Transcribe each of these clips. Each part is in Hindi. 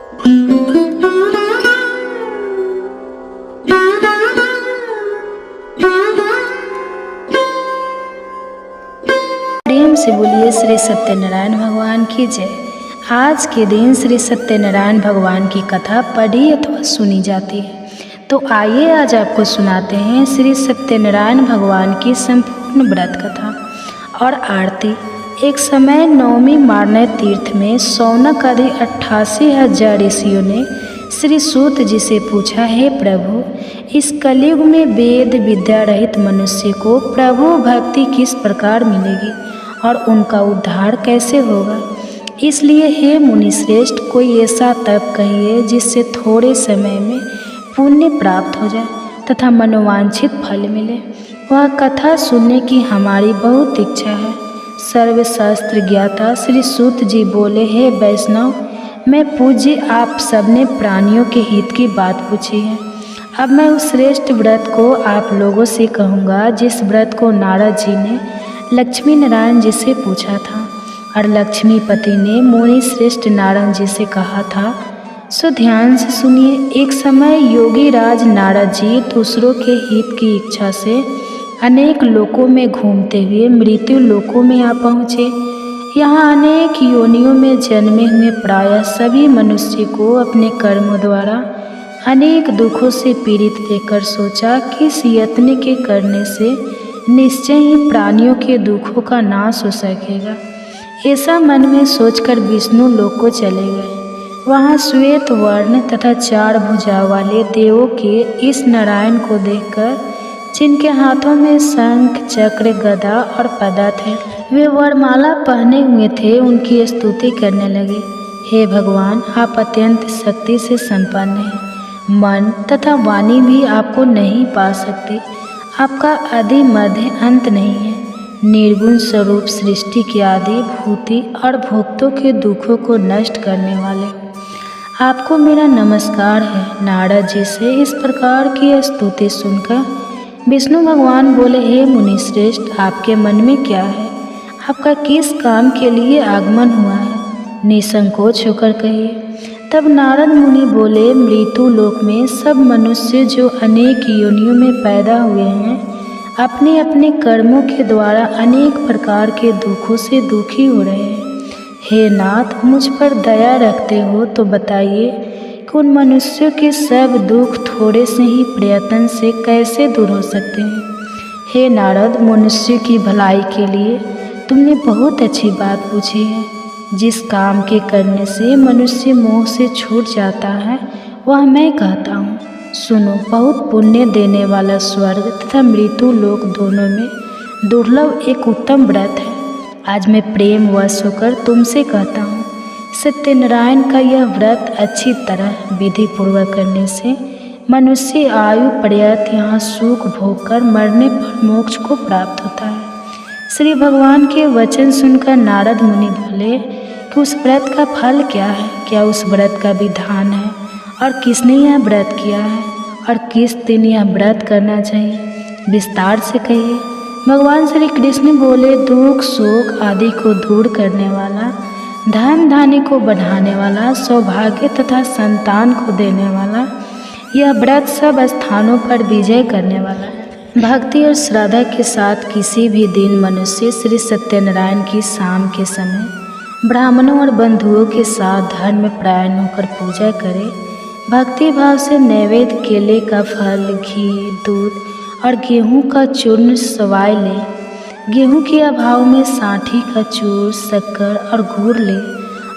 प्रेम से बोलिए श्री सत्यनारायण भगवान की जय। आज के दिन श्री सत्यनारायण भगवान की कथा पढ़ी अथवा सुनी जाती है। तो आइए आज आपको सुनाते हैं श्री सत्यनारायण भगवान की संपूर्ण व्रत कथा और आरती। एक समय नवमी मारने तीर्थ में शौनक आदि 88,000 ऋषियों ने श्री सूत जी से पूछा, हे प्रभु, इस कलयुग में वेद विद्या रहित मनुष्य को प्रभु भक्ति किस प्रकार मिलेगी और उनका उद्धार कैसे होगा। इसलिए हे मुनि श्रेष्ठ, कोई ऐसा तप कहिए जिससे थोड़े समय में पुण्य प्राप्त हो जाए तथा मनोवांछित फल मिले। वह कथा सुनने की हमारी बहुत इच्छा है। सर्वशास्त्र ज्ञाता श्री सूत जी बोले, हे वैष्णव, मैं पूज्य आप सबने प्राणियों के हित की बात पूछी है। अब मैं उस श्रेष्ठ व्रत को आप लोगों से कहूँगा जिस व्रत को नारद जी ने लक्ष्मी नारायण जी से पूछा था और लक्ष्मीपति ने मुनि श्रेष्ठ नारद जी से कहा था। सो ध्यान से सुनिए। एक समय योगी राज नारद जी दूसरों के हित की इच्छा से अनेक लोकों में घूमते हुए मृत्यु लोकों में आ पहुँचे। यहाँ अनेक योनियों में जन्मे हुए प्रायः सभी मनुष्य को अपने कर्मों द्वारा अनेक दुखों से पीड़ित देखकर सोचा कि इस यत्न के करने से निश्चय ही प्राणियों के दुखों का नाश हो सकेगा। ऐसा मन में सोचकर विष्णु लोक को चले गए। वहाँ श्वेत वर्ण तथा 4 भुजा वाले देवों के इस नारायण को देखकर, जिनके हाथों में शंख चक्र गदा और पदा थे, वे वरमाला पहने हुए थे, उनकी स्तुति करने लगे। हे भगवान, आप अत्यंत शक्ति से संपन्न हैं। मन तथा वाणी भी आपको नहीं पा सकते। आपका आदि मध्य अंत नहीं है। निर्गुण स्वरूप सृष्टि के आदि भूति और भोक्तों के दुखों को नष्ट करने वाले आपको मेरा नमस्कार है। नारद जी से इस प्रकार की स्तुति सुनकर विष्णु भगवान बोले, हे मुनि श्रेष्ठ, आपके मन में क्या है? आपका किस काम के लिए आगमन हुआ है? निसंकोच होकर कहिए। तब नारद मुनि बोले, मृत्यु लोक में सब मनुष्य जो अनेक योनियों में पैदा हुए हैं, अपने अपने कर्मों के द्वारा अनेक प्रकार के दुखों से दुखी हो रहे हैं। हे नाथ, मुझ पर दया रखते हो तो बताइए कि उन मनुष्यों के सब दुख थोड़े से ही प्रयत्न से कैसे दूर हो सकते हैं। हे नारद, मनुष्य की भलाई के लिए तुमने बहुत अच्छी बात पूछी है। जिस काम के करने से मनुष्य मोह से छूट जाता है वह मैं कहता हूँ। सुनो, बहुत पुण्य देने वाला स्वर्ग तथा मृत्यु लोक दोनों में दुर्लभ एक उत्तम व्रत है। आज मैं प्रेम वश होकर तुमसे कहता हूँ, सत्यनारायण का यह व्रत अच्छी तरह विधि पूर्वक करने से मनुष्य आयु पर्यंत यहाँ सुख भोग कर मरने पर मोक्ष को प्राप्त होता है। श्री भगवान के वचन सुनकर नारद मुनि बोले कि उस व्रत का फल क्या है? क्या उस व्रत का विधान है और किसने यह व्रत किया है और किस दिन यह व्रत करना चाहिए? विस्तार से कहिए। भगवान श्री कृष्ण बोले, दुख शोक आदि को दूर करने वाला, धन धान्य को बढ़ाने वाला, सौभाग्य तथा संतान को देने वाला, यह व्रत सब स्थानों पर विजय करने वाला है। भक्ति और श्रद्धा के साथ किसी भी दिन मनुष्य श्री सत्यनारायण की शाम के समय ब्राह्मणों और बंधुओं के साथ धर्म में परायण होकर पूजा करे। भक्ति भाव से नैवेद्य केले का फल, घी, दूध और गेहूं का चूर्ण सवाय ले। गेहूं के अभाव में साठी का चूर, शक्कर और गुड़ ले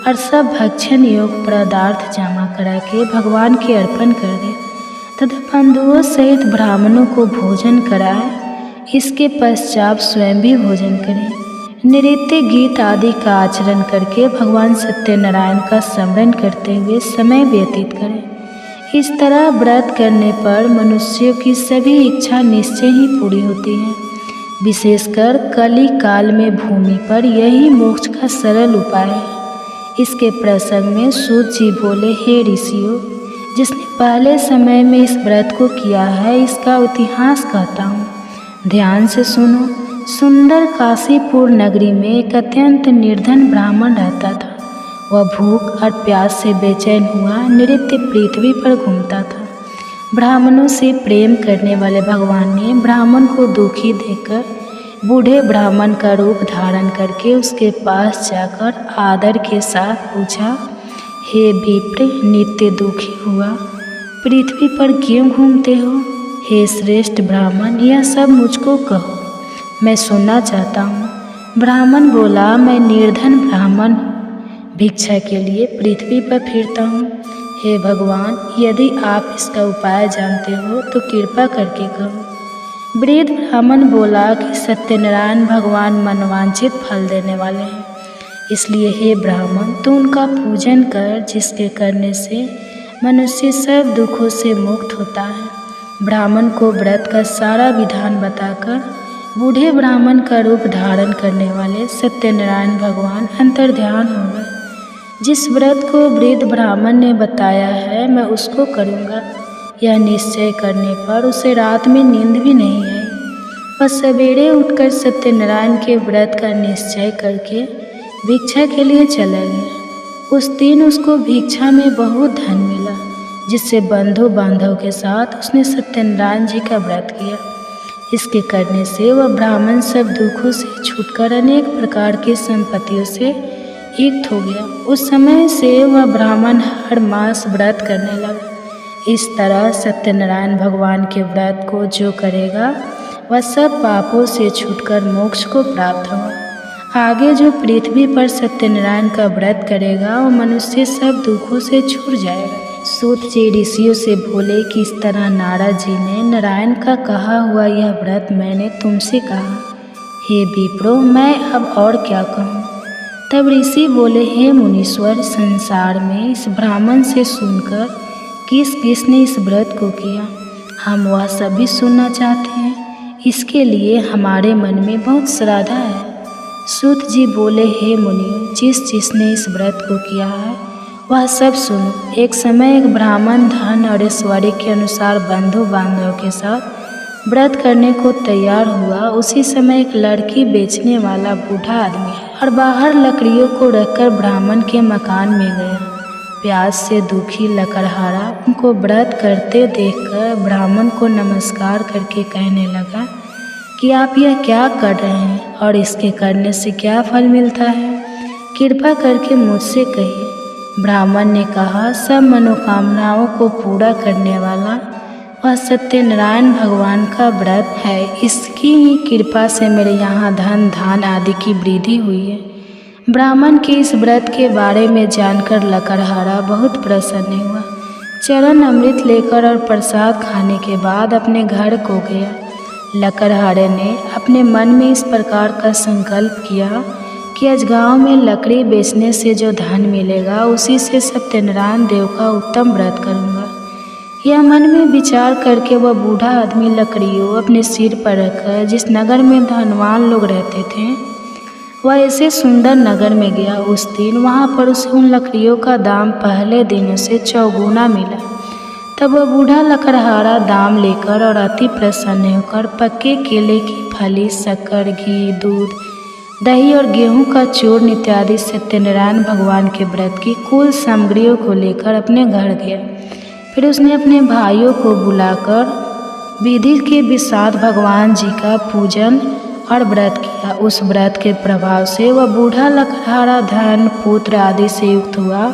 और सब भक्षण योग पदार्थ जमा करा के भगवान के अर्पण कर दे तथा बंधुओं सहित ब्राह्मणों को भोजन कराए। इसके पश्चात स्वयं भी भोजन करें। नृत्य गीत आदि का आचरण करके भगवान सत्यनारायण का स्मरण करते हुए समय व्यतीत करें। इस तरह व्रत करने पर मनुष्यों की सभी इच्छा निश्चय ही पूरी होती है। विशेषकर कली काल में भूमि पर यही मोक्ष का सरल उपाय है। इसके प्रसंग में सूत जी बोले, हे ऋषियों, जिसने पहले समय में इस व्रत को किया है इसका इतिहास कहता हूँ, ध्यान से सुनो। सुंदर काशीपुर नगरी में एक अत्यंत निर्धन ब्राह्मण रहता था। वह भूख और प्यास से बेचैन हुआ नृत्य पृथ्वी पर घूमता था। ब्राह्मणों से प्रेम करने वाले भगवान ने ब्राह्मण को दुखी देखकर बूढ़े ब्राह्मण का रूप धारण करके उसके पास जाकर आदर के साथ पूछा, हे विप्र, नित्य दुखी हुआ पृथ्वी पर क्यों घूमते हो? हे श्रेष्ठ ब्राह्मण, यह सब मुझको कहो, मैं सुनना चाहता हूँ। ब्राह्मण बोला, मैं निर्धन ब्राह्मण हूँ, भिक्षा के लिए पृथ्वी पर फिरता हूँ। हे भगवान, यदि आप इसका उपाय जानते हो तो कृपा करके कहो। वृद्ध ब्राह्मण बोला कि सत्यनारायण भगवान मनवांछित फल देने वाले हैं, इसलिए हे ब्राह्मण, तू उनका पूजन कर, जिसके करने से मनुष्य सब दुखों से मुक्त होता है। ब्राह्मण को व्रत का सारा विधान बताकर बूढ़े ब्राह्मण का रूप धारण करने वाले सत्यनारायण भगवान अंतर्ध्यान हो गए। जिस व्रत को वृद्ध ब्राह्मण ने बताया है मैं उसको करूँगा, यह निश्चय करने पर उसे रात में नींद भी नहीं आई। वह सवेरे उठकर सत्यनारायण के व्रत का निश्चय करके भिक्षा के लिए चला गया। उस दिन उसको भिक्षा में बहुत धन मिला, जिससे बंधु बांधव के साथ उसने सत्यनारायण जी का व्रत किया। इसके करने से वह ब्राह्मण सब दुखों से छूटकर अनेक प्रकार की संपत्तियों से युक्त हो गया। उस समय से वह ब्राह्मण हर मास व्रत करने लगा। इस तरह सत्यनारायण भगवान के व्रत को जो करेगा वह सब पापों से छूटकर मोक्ष को प्राप्त होगा। आगे जो पृथ्वी पर सत्यनारायण का व्रत करेगा वो मनुष्य सब दुखों से छूट जाएगा। सूत जी ऋषियों से बोले कि इस तरह नारद जी ने नारायण का कहा हुआ यह व्रत मैंने तुमसे कहा। हे विप्रो, मैं अब और क्या कहूँ? तब ऋषि बोले, हे मुनीश्वर, संसार में इस ब्राह्मण से सुनकर किस किसने इस व्रत को किया, हम वह सभी सुनना चाहते हैं। इसके लिए हमारे मन में बहुत श्रद्धा है। सूत जी बोले, हे मुनियों, जिसने इस व्रत को किया है वह सब सुनो। एक समय एक ब्राह्मण धन और ऐश्वर्य के अनुसार बंधु बांधव के साथ व्रत करने को तैयार हुआ। उसी समय एक लड़की बेचने वाला बूढ़ा आदमी और बाहर लकड़ियों को रखकर ब्राह्मण के मकान में गया। प्यास से दुखी लकड़हारा उनको व्रत करते देखकर ब्राह्मण को नमस्कार करके कहने लगा कि आप यह क्या कर रहे हैं और इसके करने से क्या फल मिलता है, कृपा करके मुझसे कहिए। ब्राह्मण ने कहा, सब मनोकामनाओं को पूरा करने वाला वह सत्यनारायण भगवान का व्रत है। इसकी ही कृपा से मेरे यहाँ धन धान आदि की वृद्धि हुई है। ब्राह्मण के इस व्रत के बारे में जानकर लकड़हारा बहुत प्रसन्न हुआ। चरण अमृत लेकर और प्रसाद खाने के बाद अपने घर को गया। लकड़हारे ने अपने मन में इस प्रकार का संकल्प किया कि आज गांव में लकड़ी बेचने से जो धन मिलेगा उसी से सत्यनारायण देव का उत्तम व्रत करूँगा। यह मन में विचार करके वह बूढ़ा आदमी लकड़ियों अपने सिर पर रखकर जिस नगर में धनवान लोग रहते थे वह ऐसे सुंदर नगर में गया। उस दिन वहाँ पर उसे उन लकड़ियों का दाम पहले दिनों से चौगुना मिला। तब वह बूढ़ा लकड़हारा दाम लेकर और अति प्रसन्न होकर पक्के केले की फली, शक्कर, घी, दूध, दही और गेहूं का चूर्ण इत्यादि सत्यनारायण भगवान के व्रत की कुल सामग्रियों को लेकर अपने घर गया। फिर उसने अपने भाइयों को बुलाकर विधि के विषाद भगवान जी का पूजन और व्रत किया। उस व्रत के प्रभाव से वह बूढ़ा लकड़हारा धन पुत्र आदि से युक्त हुआ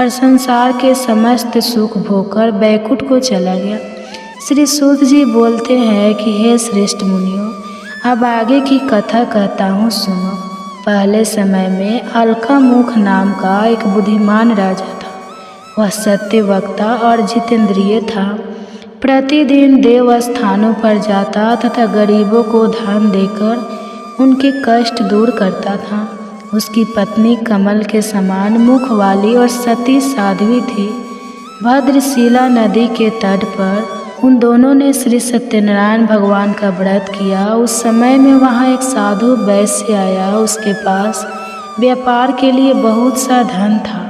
और संसार के समस्त सुख भोगकर बैकुंठ को चला गया। श्री सूत जी बोलते हैं कि हे श्रेष्ठ मुनियों, अब आगे की कथा कहता हूँ, सुनो। पहले समय में अलकामुख नाम का एक बुद्धिमान राजा था। वह सत्य वक्ता और जितेंद्रिय था। प्रतिदिन देव स्थानों पर जाता तथा गरीबों को धन देकर उनके कष्ट दूर करता था। उसकी पत्नी कमल के समान मुख वाली और सती साध्वी थी। भद्रशिला नदी के तट पर उन दोनों ने श्री सत्यनारायण भगवान का व्रत किया। उस समय में वहाँ एक साधु वैश्य आया। उसके पास व्यापार के लिए बहुत सा धन था।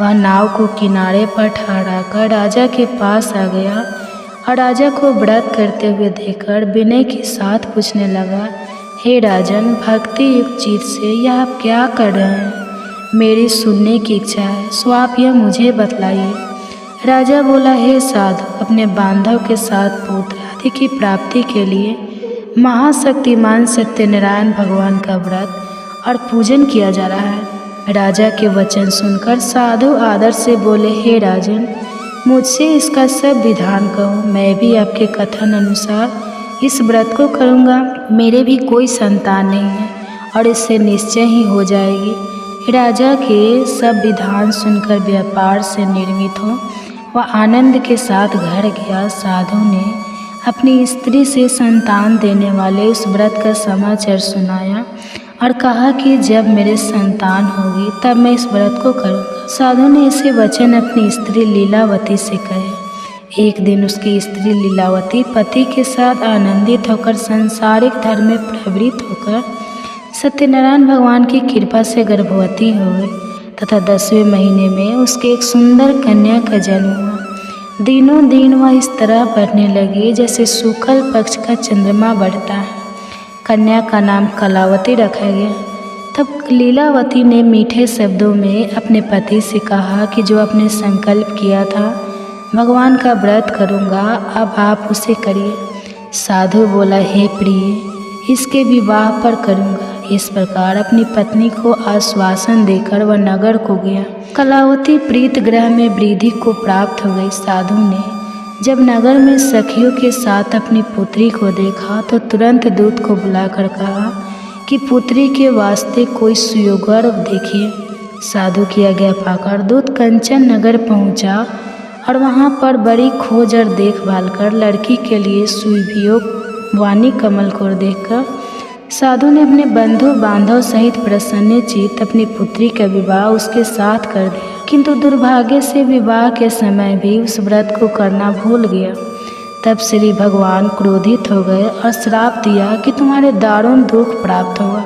वह नाव को किनारे पर ठहराकर राजा के पास आ गया और राजा को व्रत करते हुए देखकर विनय के साथ पूछने लगा, हे राजन, भक्ति युक्त चित्त से यह आप क्या कर रहे हैं? मेरी सुनने की इच्छा है, सो आप यह मुझे बतलाइए। राजा बोला, हे साधु, अपने बांधव के साथ पुत्र आदि की प्राप्ति के लिए महाशक्तिमान सत्यनारायण भगवान का व्रत और पूजन किया जा रहा है। राजा के वचन सुनकर साधु आदर से बोले, हे राजन, मुझसे इसका सब विधान कहो, मैं भी आपके कथन अनुसार इस व्रत को करूँगा। मेरे भी कोई संतान नहीं है और इससे निश्चय ही हो जाएगी। राजा के सब विधान सुनकर व्यापार से निर्मित हो वह आनंद के साथ घर गया। साधु ने अपनी स्त्री से संतान देने वाले उस व्रत का समाचार सुनाया और कहा कि जब मेरे संतान होगी तब मैं इस व्रत को करूँगा। साधु ने ऐसे वचन अपनी स्त्री लीलावती से कहे। एक दिन उसकी स्त्री लीलावती पति के साथ आनंदित होकर सांसारिक धर्म में प्रवृत्त होकर सत्यनारायण भगवान की कृपा से गर्भवती हो गई तथा 10वें महीने में उसके एक सुंदर कन्या का जन्म हुआ। दिनों दिन वह इस तरह बढ़ने लगी जैसे शुक्ल पक्ष का चंद्रमा बढ़ता है। कन्या का नाम कलावती रखा गया। तब लीलावती ने मीठे शब्दों में अपने पति से कहा कि जो आपने संकल्प किया था भगवान का व्रत करूँगा, अब आप उसे करिए। साधु बोला, हे प्रिय, इसके विवाह पर करूँगा। इस प्रकार अपनी पत्नी को आश्वासन देकर वह नगर को गया। कलावती प्रीत ग्रह में वृद्धि को प्राप्त हो गई। साधु ने जब नगर में सखियों के साथ अपनी पुत्री को देखा तो तुरंत दूत को बुलाकर कहा कि पुत्री के वास्ते कोई सुयोग्य देखिए। साधु की आज्ञा पाकर दूत कंचन नगर पहुंचा और वहां पर बड़ी खोज और देखभाल कर लड़की के लिए सुयोग्य वाणी कमल को देखकर साधु ने अपने बंधु बांधव सहित प्रसन्नचित्त अपनी पुत्री का विवाह उसके साथ कर दिया। किंतु दुर्भाग्य से विवाह के समय भी उस व्रत को करना भूल गया। तब श्री भगवान क्रोधित हो गए और श्राप दिया कि तुम्हारे दारुण दुख प्राप्त होगा।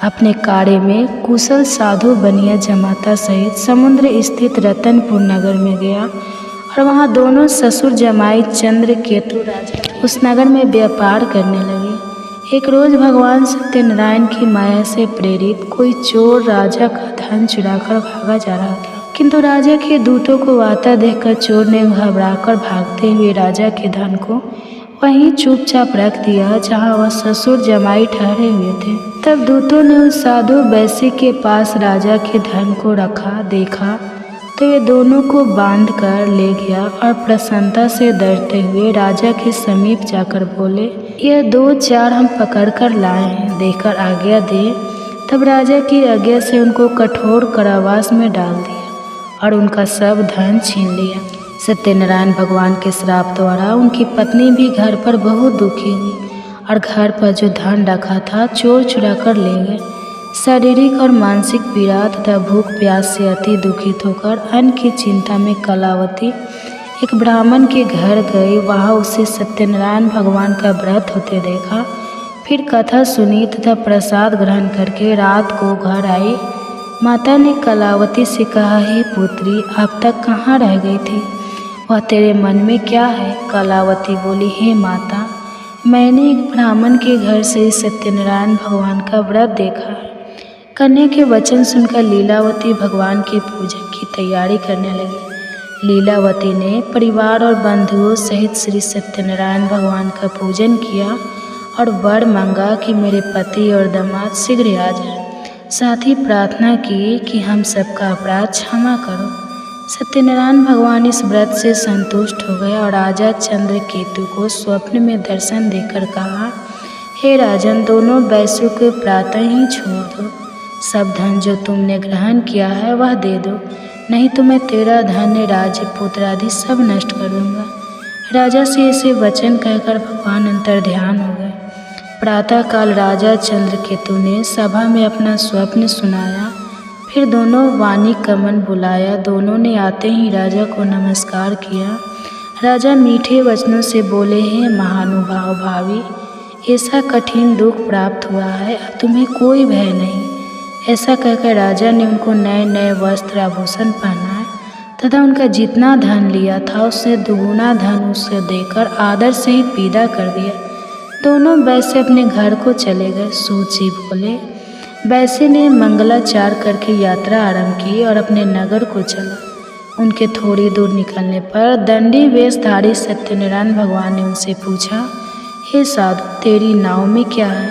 अपने कार्य में कुशल साधु बनिया जमाता सहित समुद्र स्थित रतनपुर नगर में गया और वहाँ दोनों ससुर जमाई चंद्र केतु राजा उस नगर में व्यापार करने लगे। एक रोज भगवान सत्यनारायण की माया से प्रेरित कोई चोर राजा का धन चुराकर भागा जा रहा था, किंतु राजा के दूतों को आता देखकर चोर ने घबराकर भागते हुए राजा के धन को वहीं चुपचाप रख दिया जहां वह ससुर जमाई ठहरे हुए थे। तब दूतों ने उस साधु वैश्य के पास राजा के धन को रखा देखा तो वे दोनों को बांध कर ले गया और प्रसन्नता से डरते हुए राजा के समीप जाकर बोले, यह 2-4 हम पकड़ कर लाए हैं, देकर आज्ञा दे। तब राजा की आज्ञा से उनको कठोर कारावास में डाल दिया और उनका सब धन छीन लिया। सत्यनारायण भगवान के श्राप द्वारा उनकी पत्नी भी घर पर बहुत दुखी हुई और घर पर जो धन रखा था चोर चुरा कर ले गए। शारीरिक और मानसिक पीड़ा तथा भूख प्यास से अति दुखित होकर अन्न की चिंता में कलावती एक ब्राह्मण के घर गई। वहाँ उसे सत्यनारायण भगवान का व्रत होते देखा। फिर कथा सुनी तथा प्रसाद ग्रहण करके रात को घर आई। माता ने कलावती से कहा, हे पुत्री, अब तक कहाँ रह गई थी? वह तेरे मन में क्या है? कलावती बोली, हे माता, मैंने एक ब्राह्मण के घर से सत्यनारायण भगवान का व्रत देखा है। कन्या के वचन सुनकर लीलावती भगवान के पूजन की तैयारी करने लगी। लीलावती ने परिवार और बंधुओं सहित श्री सत्यनारायण भगवान का पूजन किया और वर मांगा कि मेरे पति और दामाद शीघ्र आ जाए। साथ ही प्रार्थना की कि हम सबका अपराध क्षमा करो। सत्यनारायण भगवान इस व्रत से संतुष्ट हो गए और राजा चंद्र केतु को स्वप्न में दर्शन देकर कहा, हे राजन, दोनों वैश्यों को प्रातः ही छोड़ दो। सब धन जो तुमने ग्रहण किया है वह दे दो, नहीं तो मैं तेरा धन्य राज्य पुत्र आदि सब नष्ट कर दूंगा। राजा से ऐसे वचन कहकर भगवान अंतर्ध्यान हो गए। प्रातःकाल राजा चंद्रकेतु ने सभा में अपना स्वप्न सुनाया। फिर दोनों वाणी कमन बुलाया। दोनों ने आते ही राजा को नमस्कार किया। राजा मीठे वचनों से बोले, हे महानुभाव भावी, ऐसा कठिन दुख प्राप्त हुआ है, अब तुम्हें कोई भय नहीं। ऐसा कहकर राजा ने उनको नए नए वस्त्र आभूषण पहनाए तथा उनका जितना धन लिया था उससे दुगुना धन उसे देकर आदर से ही विदा कर दिया। दोनों वैसे अपने घर को चले गए। सूत जी बोले, वैसे ने मंगलाचार करके यात्रा आरंभ की और अपने नगर को चला। उनके थोड़ी दूर निकलने पर दंडी वेशधारी सत्यनारायण भगवान ने उनसे पूछा, हे साधु, तेरी नाव में क्या है?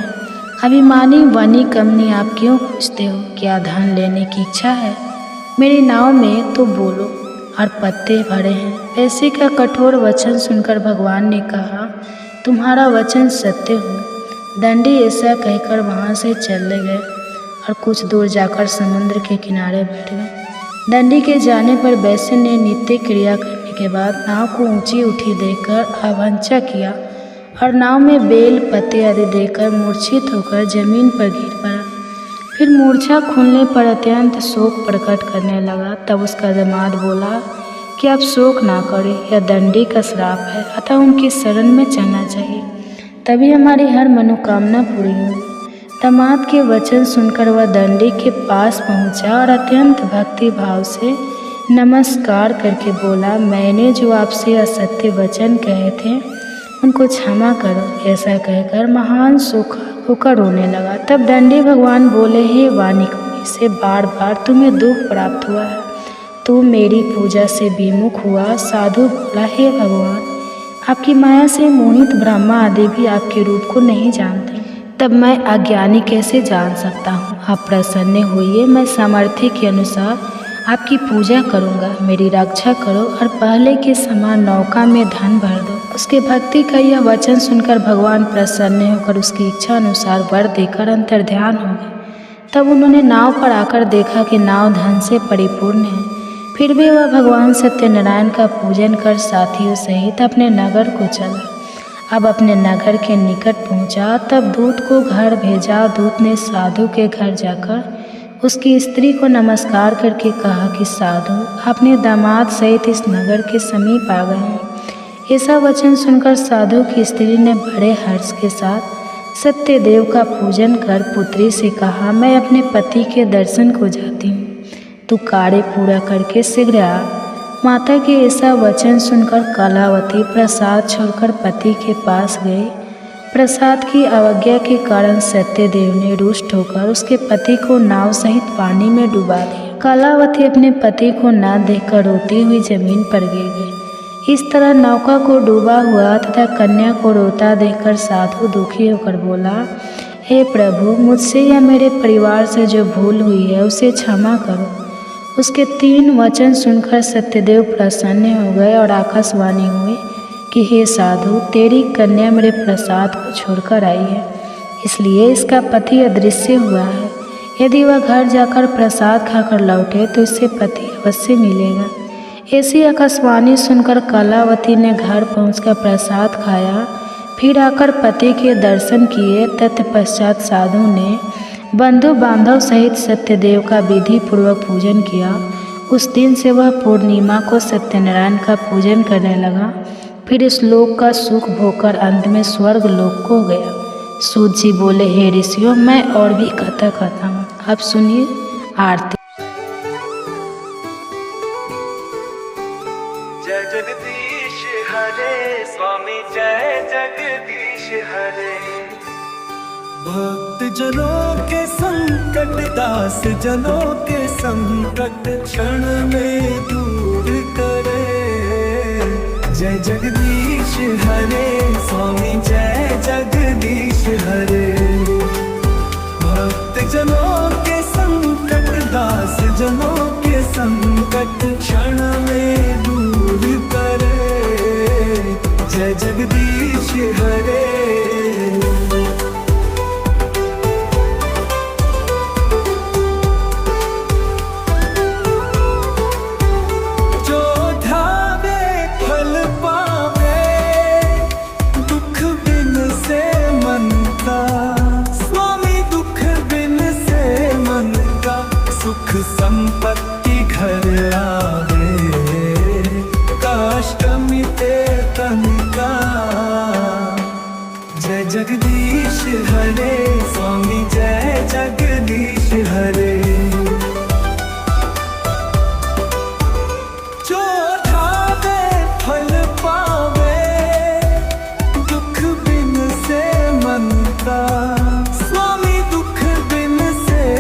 अभिमानी वनी कमनी आप क्यों पूछते हो? क्या धन लेने की इच्छा है? मेरी नाव में तो बोलो और पत्ते भरे हैं। ऐसे का कठोर वचन सुनकर भगवान ने कहा, तुम्हारा वचन सत्य हो। दंडी ऐसा कहकर वहाँ से चले गए और कुछ दूर जाकर समुद्र के किनारे बैठ गए। दंडी के जाने पर वैश्य ने नित्य क्रिया करने के बाद नाव को ऊंची उठी देखकर अवंचा किया और नाव में बेल पत्ते आदि देकर मूर्छित होकर जमीन पर गिर पड़ा। फिर मूर्छा खुलने पर अत्यंत शोक प्रकट करने लगा। तब उसका दामाद बोला कि आप शोक ना करें, यह दंडी का श्राप है, अतः उनकी शरण में चलना चाहिए, तभी हमारी हर मनोकामना पूरी होगी। दामाद के वचन सुनकर वह दंडी के पास पहुंचा और अत्यंत भक्ति भाव से नमस्कार करके बोला, मैंने जो आपसे असत्य वचन कहे थे उनको क्षमा करो। ऐसा कहकर महान सुख होकर रोने लगा। तब दंडी भगवान बोले, हे वानिक, इससे बार बार तुम्हें दुख प्राप्त हुआ है, तू मेरी पूजा से विमुख हुआ। साधु बोला, हे भगवान, आपकी माया से मोहित ब्रह्मा आदि भी आपके रूप को नहीं जानते, तब मैं अज्ञानी कैसे जान सकता हूँ? आप प्रसन्न होइए, मैं सामर्थ्य के अनुसार आपकी पूजा करूँगा, मेरी रक्षा करो और पहले के समान नौका में धन भर दो। उसके भक्ति का यह वचन सुनकर भगवान प्रसन्न होकर उसकी इच्छा अनुसार वर देकर अंतर्ध्यान हो गए। तब उन्होंने नाव पर आकर देखा कि नाव धन से परिपूर्ण है। फिर भी वह भगवान सत्यनारायण का पूजन कर साथियों सहित अपने नगर को चला। अब अपने नगर के निकट पहुंचा, तब दूत को घर भेजा। दूत ने साधु के घर जाकर उसकी स्त्री को नमस्कार करके कहा कि साधु, अपने दामाद सहित इस नगर के समीप आ गए हैं। ऐसा वचन सुनकर साधु की स्त्री ने बड़े हर्ष के साथ सत्यदेव का पूजन कर पुत्री से कहा, मैं अपने पति के दर्शन को जाती हूँ, तू कार्य पूरा करके शीघ्र आ। माता के ऐसा वचन सुनकर कलावती प्रसाद छोड़कर पति के पास गई। प्रसाद की अवज्ञा के कारण सत्यदेव ने रुष्ट होकर उसके पति को नाव सहित पानी में डुबा दिया। कलावती अपने पति को न देखकर रोती हुई जमीन पर गिर गई। इस तरह नौका को डूबा हुआ तथा कन्या को रोता देखकर साधु दुखी होकर बोला, हे प्रभु, मुझसे या मेरे परिवार से जो भूल हुई है उसे क्षमा करो। उसके 3 वचन सुनकर सत्यदेव प्रसन्न हो गए और आकाशवाणी हुई कि हे साधु, तेरी कन्या मेरे प्रसाद को छोड़कर आई है, इसलिए इसका पति अदृश्य हुआ है। यदि वह घर जाकर प्रसाद खाकर लौटे तो इससे पति अवश्य मिलेगा। ऐसी आकाशवाणी सुनकर कलावती ने घर पहुंचकर प्रसाद खाया, फिर आकर पति के दर्शन किए। तत्पश्चात साधु ने बंधु बांधव सहित सत्यदेव का विधि पूर्वक पूजन किया। उस दिन से वह पूर्णिमा को सत्यनारायण का पूजन करने लगा। फिर इस लोक का सुख भोगकर अंत में स्वर्ग लोक को गया। सूत जी बोले, हे ऋषियों, मैं और भी कथा कहता हूँ, आप सुनिए आरती। जय जगदीश हरे स्वामी, जय जगदीश हरे। भक्त जनों के संकट, दास जनों के संकट क्षण में दूर करे। जय जगदीश हरे स्वामी, जय जगदीश हरे। भक्त जनों के संकट, दास जनों के संकट क्षण में दूर करे। जय जगदीश हरे। संपत्ति घर आवे, कष्ट मिटे तन का। जय जगदीश हरे स्वामी, जय जगदीश हरे। जो ढावे फल पावे, दुख बिन से मन का। स्वामी दुख बिन से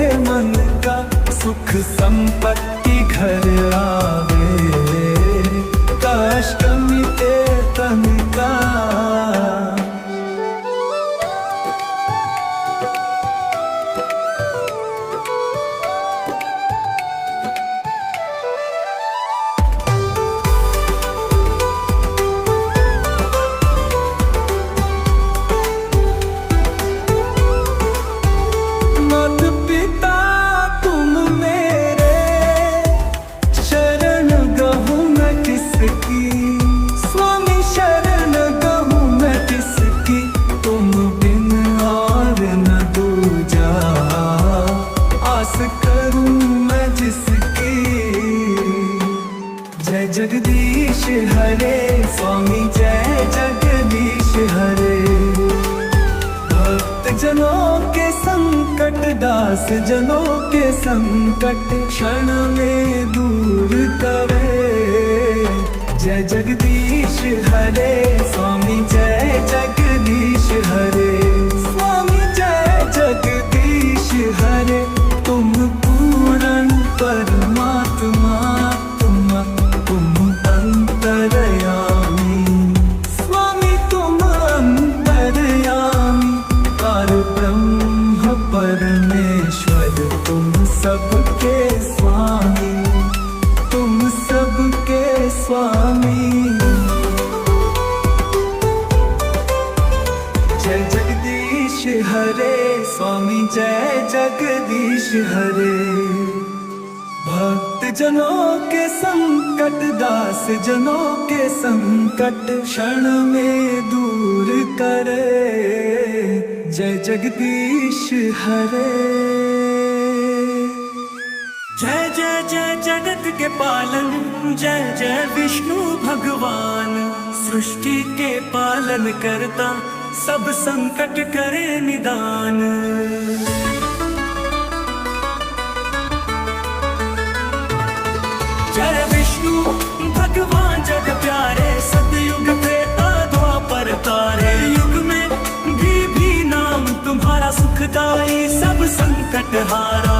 जगदीश हरे स्वामी जय जगदीश हरे। भक्त जनों के संकट दास जनों के संकट क्षण में दूर करे। जय जगदीश हरे स्वामी जय जगदीश हरे। स्वामी जय जगदीश हरे तुम पूर्ण परमात्मा तुम अंतर्यामी। स्वामी तुम अंतर्यामी परब्रह्म परमेश्वर तुम सबके स्वामी तुम सबके स्वामी। जय जगदीश हरे स्वामी जय जगदीश हरे। भक्त जनों के संकट दास जनों के संकट क्षण में दूर करे। जय जगदीश हरे। जय जय जय जगत के पालन जय जय विष्णु भगवान। सृष्टि के पालन करता सब संकट करे निदान। जय विष्णु भगवान जग प्यारे सतयुग त्रेता द्वापर तारे। युग में भी नाम तुम्हारा सुखदाई सब संकट हारा।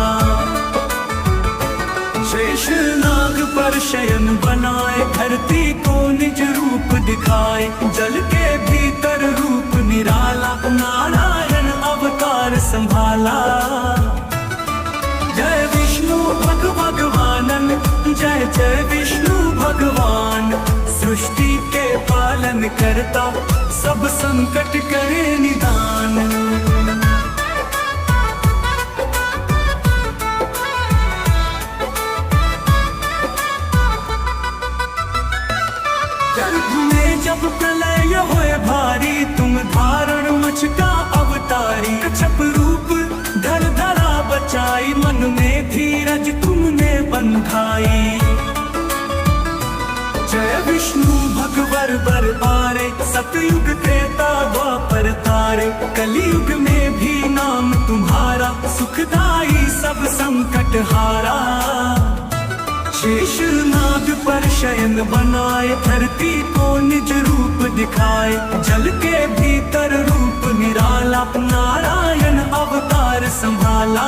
शेष नाग पर शयन बनाए धरती को निज रूप दिखाए। जल के भीतर रूप निराला नारायण अवतार संभाला। जय विष्णु भगवानन जय जय विष्णु भगवान। सृष्टि के पालन करता सब संकट करे निदान। जब प्रलय होए भारी तुम धारण मचका अवतारी। कच्छप रूप धर धरा बचाई मन में धीरज तुमने बंधाई। जय विष्णु भगवर बर पारे सतयुग त्रेता द्वापर तारे। कलयुग में भी नाम तुम्हारा सुखदाई सब संकट हारा। शेष नाग पर शयन बनाए धरती को निज रूप दिखाए। जल के भीतर रूप निराला नारायण अवतार संभाला।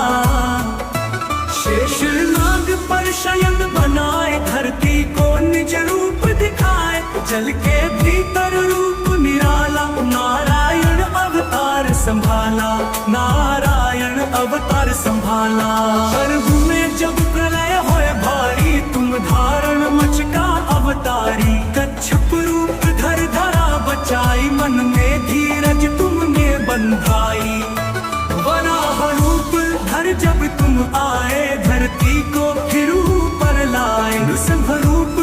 शेष नाग पर शयन बनाए धरती को निज रूप दिखाए। जल के भीतर रूप निराला नारायण अवतार संभाला नारायण अवतार संभाला। गर्भ में जब प्रलय होए भारी तुम धारण मचका अवतारी। कच्छप रूप धर धरा बचाई मन में धीरज तुमने बंधाई। वराह रूप धर जब तुम आए धरती को फिर ऊपर लाए। नृसिंह रूप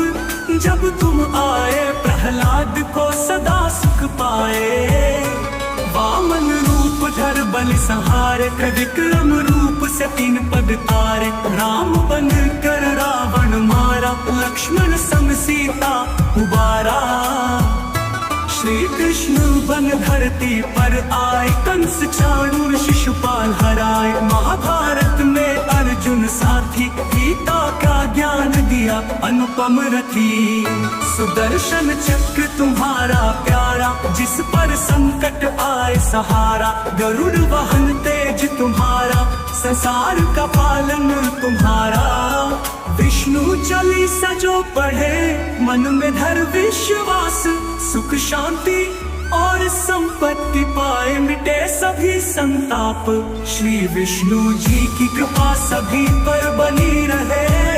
जब तुम आए प्रहलाद को सदा सुख पाए। वामन रूप धर बलि संहार विक्रम रूप से 3 पद तारे। राम बन कर रावण मारा लक्ष्मण संग सीता उबारा। श्री कृष्ण बन धरती पर आए कंस चाणूर शिशुपाल हराए। महाभारत में अर्जुन साथी गीता का ज्ञान दिया अनुपम रथी। सुदर्शन चक्र तुम्हारा प्यारा जिस पर संकट आए सहारा। गरुड़ वाहन तेज तुम्हारा संसार का पालन तुम्हारा। विष्णु चालीसा जो पढ़े मन में धर विश्वास। सुख शांति और संपत्ति पाए मिटे सभी संताप। श्री विष्णु जी की कृपा सभी पर बनी रहे।